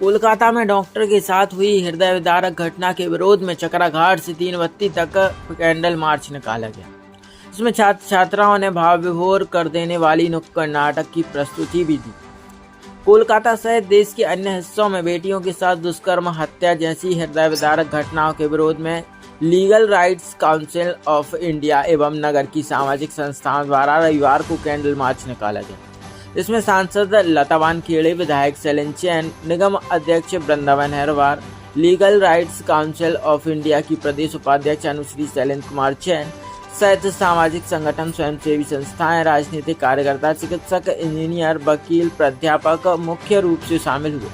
कोलकाता में डॉक्टर के साथ हुई हृदय विदारक घटना के विरोध में चकरा घाट से 3 बत्ती तक कैंडल मार्च निकाला गया। इसमें छात्र छात्राओं ने भाव विभोर कर देने वाली नुक्कड़ नाटक की प्रस्तुति भी दी। कोलकाता सहित देश के अन्य हिस्सों में बेटियों के साथ दुष्कर्म, हत्या जैसी हृदय विदारक घटनाओं के विरोध में legal rights council of India एवं नगर की सामाजिक संस्थाओं द्वारा रविवार को कैंडल मार्च निकाला गया। इसमें सांसद लता वानखेड़े, विधायक शैलेंद्र चैन, निगम अध्यक्ष Vrindavan Herwar, legal rights council of India की प्रदेश उपाध्यक्ष अनुश्री शैलेंद्र कुमार चैन सहित सामाजिक संगठन, स्वयंसेवी संस्थाएं, राजनीतिक कार्यकर्ता, चिकित्सक, इंजीनियर, वकील, प्राध्यापक मुख्य रूप से शामिल हुए।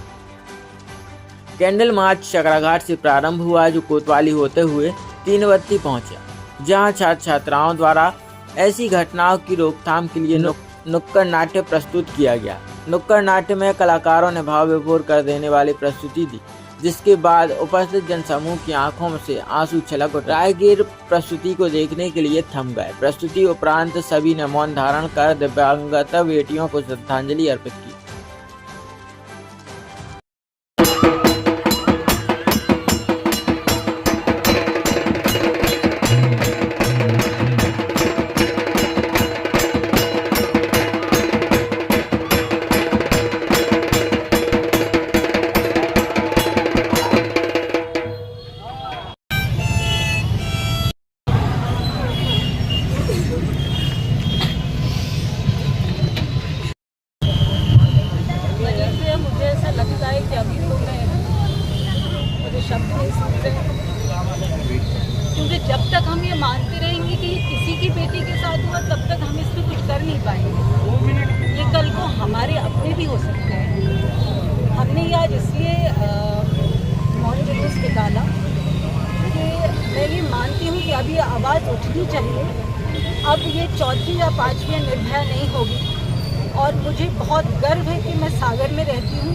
कैंडल मार्च चकराघाट से प्रारंभ हुआ, जो कोतवाली होते हुए 3 बत्ती पहुंचा, जहां छात्र छात्राओं द्वारा ऐसी घटनाओं की रोकथाम के लिए नुक्कड़ नाट्य प्रस्तुत किया गया। नुक्कड़ नाट्य में कलाकारों ने भाव विभोर कर देने वाली प्रस्तुति दी, जिसके बाद उपस्थित जनसमूह की आंखों में से आंसू छलक उठे। राहगीर प्रस्तुति को देखने के लिए थम गए। प्रस्तुति उपरांत सभी ने मौन धारण कर दिव्यांगत बेटियों को श्रद्धांजलि अर्पित की। मुझे ऐसा लगता है कि अभी तो मुझे शब्द नहीं सकते, क्योंकि जब तक हम ये मानते रहेंगे कि ये किसी की बेटी के साथ हुआ, तब तक हम इस पर कुछ कर नहीं पाएंगे। ये कल को हमारे अपने भी हो सकते हैं। हमने ये आज इसलिए मौन जुलूस निकाला कि मैं ये मानती हूँ कि अब ये आवाज़ उठनी चाहिए। अब ये 4वीं या 5वीं निर्भया नहीं होगी। और मुझे बहुत गर्व है कि मैं सागर में रहती हूँ।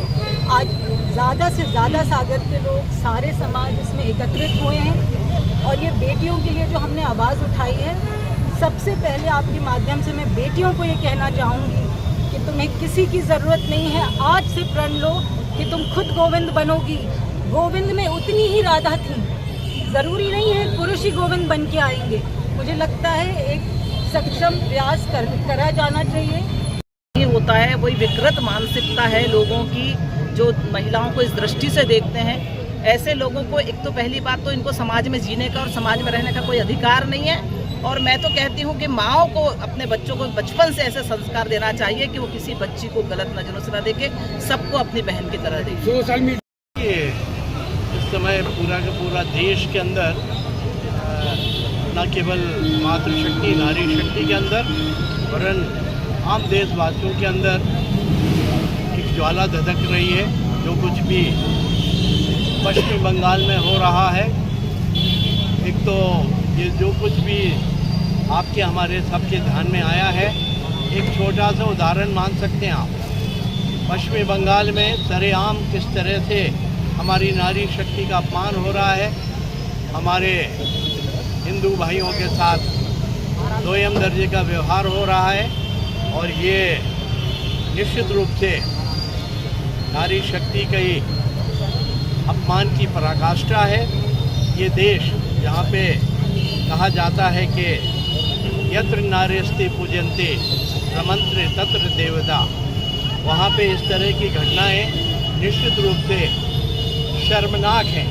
आज ज़्यादा से ज़्यादा सागर के लोग, सारे समाज इसमें एकत्रित हुए हैं और ये बेटियों के लिए जो हमने आवाज़ उठाई है, सबसे पहले आपके माध्यम से मैं बेटियों को ये कहना चाहूँगी कि तुम्हें किसी की ज़रूरत नहीं है। आज से प्रण लो कि तुम खुद गोविंद बनोगी। गोविंद में उतनी ही राधा थी, ज़रूरी नहीं है पुरुष ही गोविंद बन के आएंगे। मुझे लगता है एक सक्षम प्रयास करा जाना चाहिए। होता है वही विकृत मानसिकता है लोगों की, जो महिलाओं को इस दृष्टि से देखते हैं। ऐसे लोगों को एक तो पहली बात तो इनको समाज में जीने का और समाज में रहने का कोई अधिकार नहीं है। और मैं तो कहती हूँ कि माँओं को अपने बच्चों को बचपन से ऐसे संस्कार देना चाहिए कि वो किसी बच्ची को गलत नजरों से न देखे, सबको अपनी बहन की तरह देखे। सोशल मीडिया इस समय पूरा का पूरा देश के अंदर न केवल मातृशक्ति, नारी शक्ति के अंदर, वरन आम देशवासियों के अंदर एक ज्वाला धधक रही है। जो कुछ भी पश्चिमी बंगाल में हो रहा है, एक तो ये जो कुछ भी आपके हमारे सबके ध्यान में आया है, एक छोटा सा उदाहरण मान सकते हैं आप। पश्चिमी बंगाल में सरेआम किस तरह से हमारी नारी शक्ति का अपमान हो रहा है, हमारे हिंदू भाइयों के साथ दोयम दर्जे का व्यवहार हो रहा है। और ये निश्चित रूप से नारी शक्ति का ही अपमान की पराकाष्ठा है। ये देश जहाँ पे कहा जाता है कि यत्र नार्यस्ते पूजन्ते प्रमंत्रे तत्र देवता, वहाँ पे इस तरह की घटनाएं निश्चित रूप से शर्मनाक हैं।